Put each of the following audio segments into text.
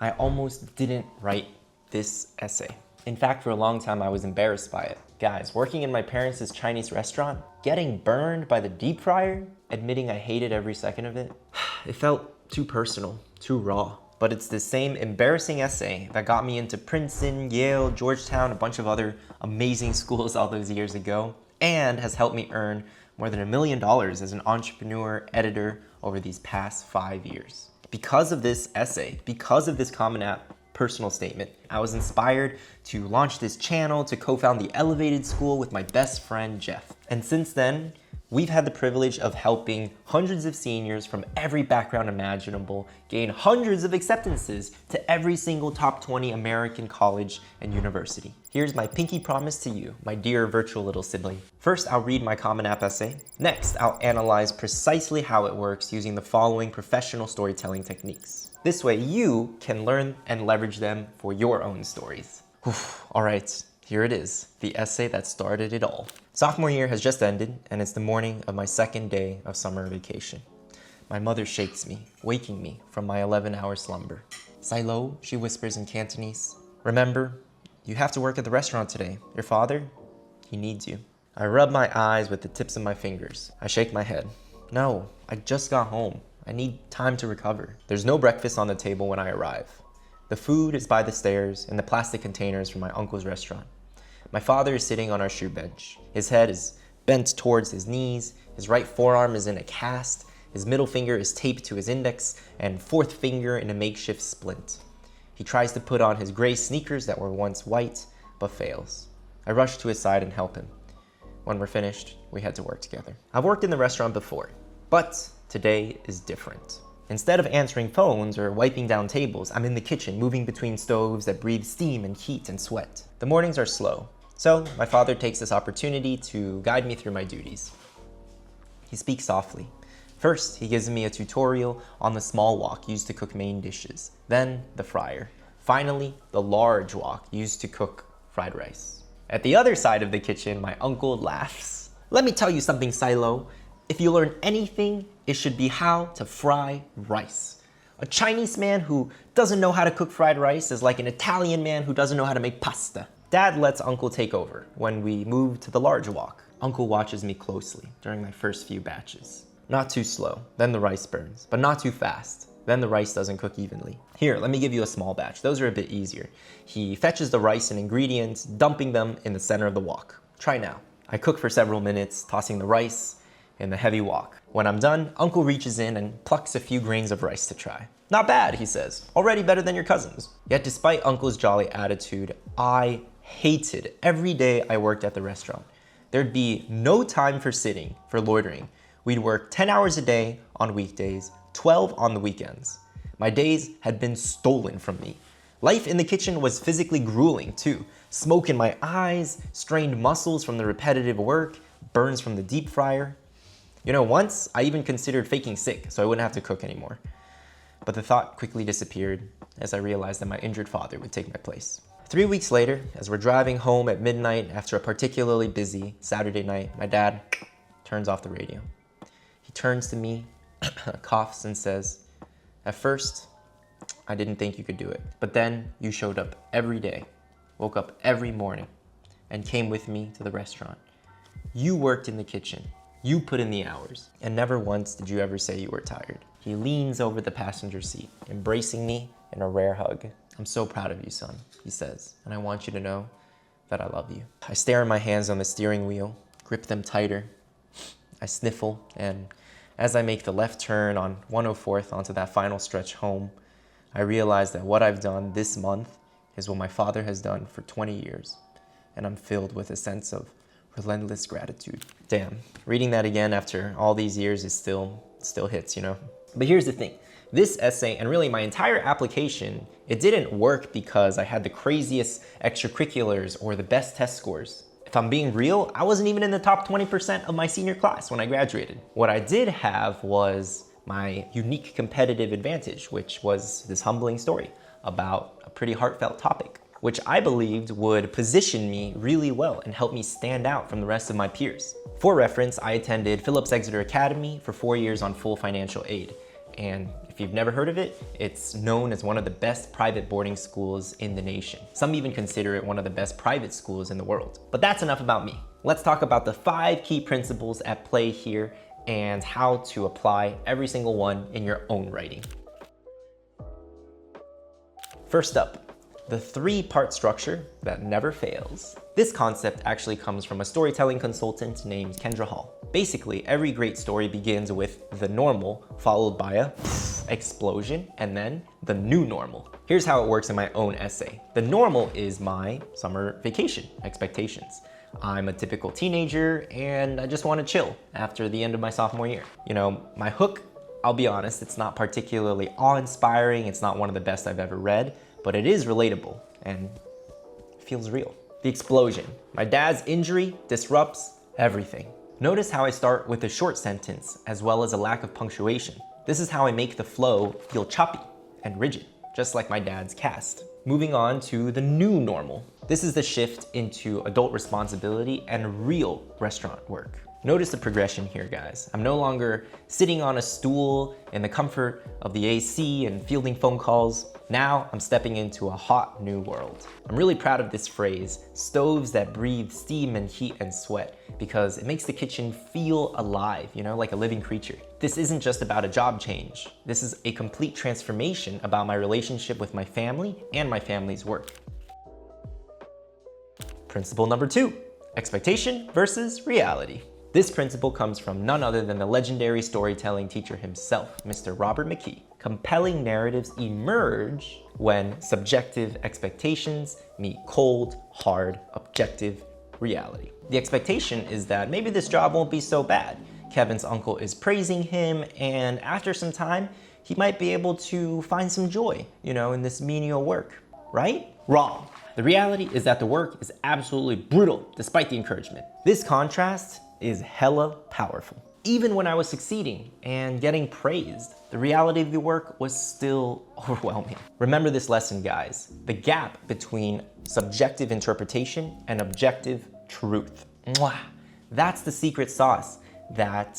I almost didn't write this essay. In fact, for a long time, I was embarrassed by it. Guys, working in my parents' Chinese restaurant, getting burned by the deep fryer, admitting I hated every second of it, it felt too personal, too raw. But it's the same embarrassing essay that got me into Princeton, Yale, Georgetown, a bunch of other amazing schools all those years ago, and has helped me earn more than $1 million as an entrepreneur, editor over these past 5 years. Because of this essay, because of this Common App personal statement, I was inspired to launch this channel, to co-found the Elevated School with my best friend, Jeff. And since then, we've had the privilege of helping hundreds of seniors from every background imaginable gain hundreds of acceptances to every single top 20 American college and university. Here's my pinky promise to you, my dear virtual little sibling. First, I'll read my Common App essay. Next, I'll analyze precisely how it works using the following professional storytelling techniques. This way, you can learn and leverage them for your own stories. All right, here it is, the essay that started it all. Sophomore year has just ended, and it's the morning of my second day of summer vacation. My mother shakes me, waking me from my 11-hour slumber. Silo, she whispers in Cantonese. Remember, you have to work at the restaurant today. Your father, he needs you. I rub my eyes with the tips of my fingers. I shake my head. No, I just got home. I need time to recover. There's no breakfast on the table when I arrive. The food is by the stairs in the plastic containers from my uncle's restaurant. My father is sitting on our shoe bench. His head is bent towards his knees. His right forearm is in a cast. His middle finger is taped to his index and fourth finger in a makeshift splint. He tries to put on his gray sneakers that were once white, but fails. I rush to his side and help him. When we're finished, we head to work together. I've worked in the restaurant before, but today is different. Instead of answering phones or wiping down tables, I'm in the kitchen, moving between stoves that breathe steam and heat and sweat. The mornings are slow, so my father takes this opportunity to guide me through my duties. He speaks softly. First, he gives me a tutorial on the small wok used to cook main dishes, then the fryer. Finally, the large wok used to cook fried rice. At the other side of the kitchen, my uncle laughs. Let me tell you something, Silo. If you learn anything, it should be how to fry rice. A Chinese man who doesn't know how to cook fried rice is like an Italian man who doesn't know how to make pasta. Dad lets Uncle take over when we move to the large wok. Uncle watches me closely during my first few batches. Not too slow, then the rice burns, but not too fast. Then the rice doesn't cook evenly. Here, let me give you a small batch. Those are a bit easier. He fetches the rice and ingredients, dumping them in the center of the wok. Try now. I cook for several minutes, tossing the rice in the heavy wok. When I'm done, Uncle reaches in and plucks a few grains of rice to try. Not bad, he says. Already better than your cousins. Yet despite Uncle's jolly attitude, I hated every day I worked at the restaurant. There'd be no time for sitting, for loitering. We'd work 10 hours a day on weekdays, 12 on the weekends. My days had been stolen from me. Life in the kitchen was physically grueling too. Smoke in my eyes, strained muscles from the repetitive work, burns from the deep fryer. You know, once I even considered faking sick so I wouldn't have to cook anymore. But the thought quickly disappeared as I realized that my injured father would take my place. 3 weeks later, as we're driving home at midnight after a particularly busy Saturday night, my dad turns off the radio. He turns to me, coughs and says, "At first, I didn't think you could do it. But then you showed up every day, woke up every morning, and came with me to the restaurant. You worked in the kitchen. You put in the hours, and never once did you ever say you were tired." He leans over the passenger seat, embracing me in a rare hug. "I'm so proud of you, son," he says, "and I want you to know that I love you." I stare at my hands on the steering wheel, grip them tighter. I sniffle, and as I make the left turn on 104th onto that final stretch home, I realize that what I've done this month is what my father has done for 20 years, and I'm filled with a sense of relentless gratitude. Damn, reading that again after all these years is still hits, you know? But here's the thing. This essay, and really my entire application, it didn't work because I had the craziest extracurriculars or the best test scores. If I'm being real, I wasn't even in the top 20% of my senior class when I graduated. What I did have was my unique competitive advantage, which was this humbling story about a pretty heartfelt topic, which I believed would position me really well and help me stand out from the rest of my peers. For reference, I attended Phillips Exeter Academy for 4 years on full financial aid. And if you've never heard of it, it's known as one of the best private boarding schools in the nation. Some even consider it one of the best private schools in the world. But that's enough about me. Let's talk about the 5 key principles at play here and how to apply every single one in your own writing. First up, the 3-part structure that never fails. This concept actually comes from a storytelling consultant named Kendra Hall. Basically, every great story begins with the normal, followed by a explosion, and then the new normal. Here's how it works in my own essay. The normal is my summer vacation expectations. I'm a typical teenager and I just want to chill after the end of my sophomore year. You know, my hook, I'll be honest, it's not particularly awe-inspiring. It's not one of the best I've ever read, but it is relatable and feels real. The explosion. My dad's injury disrupts everything. Notice how I start with a short sentence as well as a lack of punctuation. This is how I make the flow feel choppy and rigid, just like my dad's cast. Moving on to the new normal. This is the shift into adult responsibility and real restaurant work. Notice the progression here, guys. I'm no longer sitting on a stool in the comfort of the AC and fielding phone calls. Now I'm stepping into a hot new world. I'm really proud of this phrase, stoves that breathe steam and heat and sweat, because it makes the kitchen feel alive, you know, like a living creature. This isn't just about a job change. This is a complete transformation about my relationship with my family and my family's work. Principle number 2, expectation versus reality. This principle comes from none other than the legendary storytelling teacher himself, Mr. Robert McKee. Compelling narratives emerge when subjective expectations meet cold, hard, objective reality. The expectation is that maybe this job won't be so bad. Kevin's uncle is praising him, and after some time, he might be able to find some joy, you know, in this menial work, right? Wrong. The reality is that the work is absolutely brutal, despite the encouragement. This contrast is hella powerful. Even when I was succeeding and getting praised, the reality of the work was still overwhelming. Remember this lesson, guys. The gap between subjective interpretation and objective truth. Mwah. That's the secret sauce that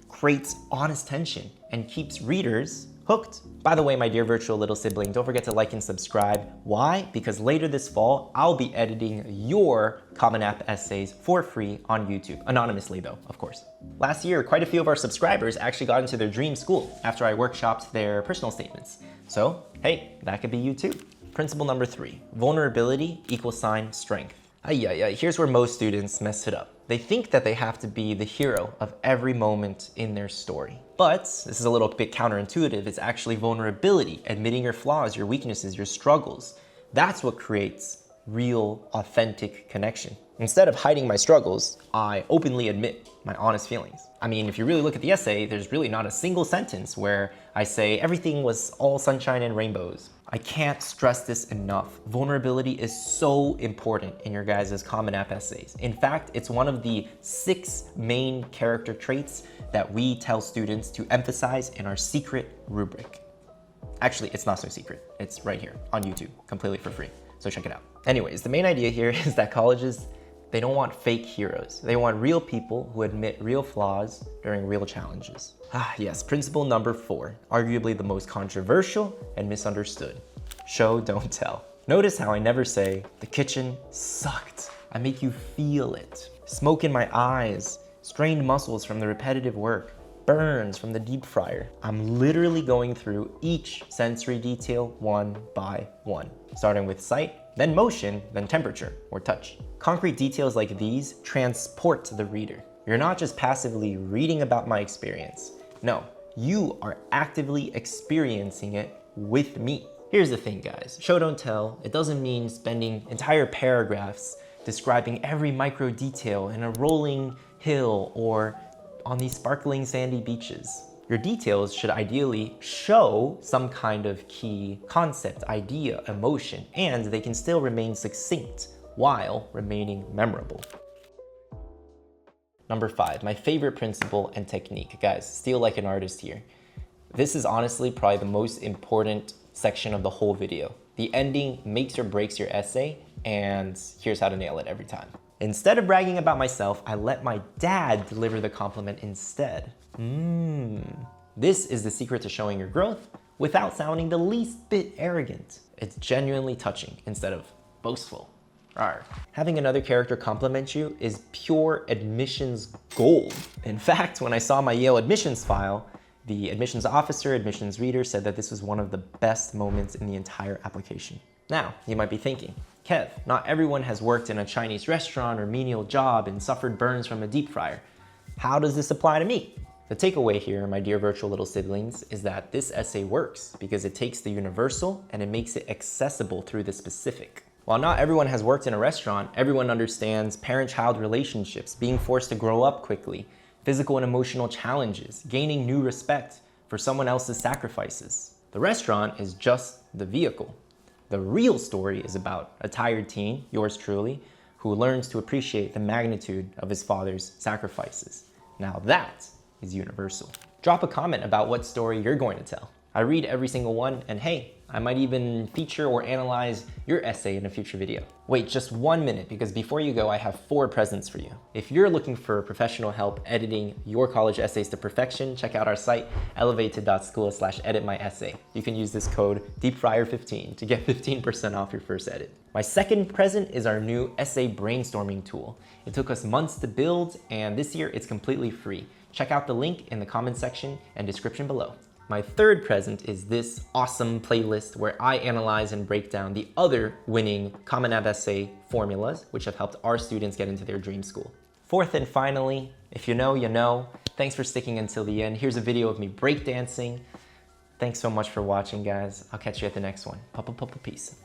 creates honest tension and keeps readers hooked. By the way, my dear virtual little sibling, don't forget to like and subscribe. Why? Because later this fall, I'll be editing your Common App essays for free on YouTube. Anonymously though, of course. Last year, quite a few of our subscribers actually got into their dream school after I workshopped their personal statements. So, hey, that could be you too. Principle number 3, vulnerability = strength. Here's where most students mess it up. They think that they have to be the hero of every moment in their story. But this is a little bit counterintuitive. It's actually vulnerability, admitting your flaws, your weaknesses, your struggles. That's what creates real, authentic connection. Instead of hiding my struggles, I openly admit my honest feelings. I mean, if you really look at the essay, there's really not a single sentence where I say everything was all sunshine and rainbows. I can't stress this enough. Vulnerability is so important in your guys' Common App essays. In fact, it's one of the 6 main character traits that we tell students to emphasize in our secret rubric. Actually, it's not so secret. It's right here on YouTube, completely for free. So check it out. Anyways, the main idea here is that colleges, they don't want fake heroes. They want real people who admit real flaws during real challenges. Yes, principle number 4, arguably the most controversial and misunderstood. Show, don't tell. Notice how I never say, the kitchen sucked. I make you feel it. Smoke in my eyes, strained muscles from the repetitive work, burns from the deep fryer. I'm literally going through each sensory detail one by one, starting with sight, then motion, then temperature or touch. Concrete details like these transport the reader. You're not just passively reading about my experience. No, you are actively experiencing it with me. Here's the thing, guys. Show, don't tell. It doesn't mean spending entire paragraphs describing every micro detail in a rolling hill or on these sparkling sandy beaches. Your details should ideally show some kind of key concept, idea, emotion, and they can still remain succinct while remaining memorable. Number 5, my favorite principle and technique. Guys, steal like an artist here. This is honestly probably the most important section of the whole video. The ending makes or breaks your essay, and here's how to nail it every time. Instead of bragging about myself, I let my dad deliver the compliment instead. This is the secret to showing your growth without sounding the least bit arrogant. It's genuinely touching instead of boastful. Rawr. Having another character compliment you is pure admissions gold. In fact, when I saw my Yale admissions file, the admissions officer, admissions reader said that this was one of the best moments in the entire application. Now, you might be thinking, Kev, not everyone has worked in a Chinese restaurant or menial job and suffered burns from a deep fryer. How does this apply to me? The takeaway here, my dear virtual little siblings, is that this essay works because it takes the universal and it makes it accessible through the specific. While not everyone has worked in a restaurant, everyone understands parent-child relationships, being forced to grow up quickly, physical and emotional challenges, gaining new respect for someone else's sacrifices. The restaurant is just the vehicle. The real story is about a tired teen, yours truly, who learns to appreciate the magnitude of his father's sacrifices. Now that is universal. Drop a comment about what story you're going to tell. I read every single one, and hey, I might even feature or analyze your essay in a future video. Wait just 1 minute, because before you go, I have 4 presents for you. If you're looking for professional help editing your college essays to perfection, check out our site, elevated.school/editmyessay. You can use this code DeepFryer15 to get 15% off your first edit. My second present is our new essay brainstorming tool. It took us months to build, and this year it's completely free. Check out the link in the comment section and description below. My third present is this awesome playlist where I analyze and break down the other winning Common App essay formulas, which have helped our students get into their dream school. Fourth and finally, if you know, you know. Thanks for sticking until the end. Here's a video of me breakdancing. Thanks so much for watching, guys. I'll catch you at the next one. Peace.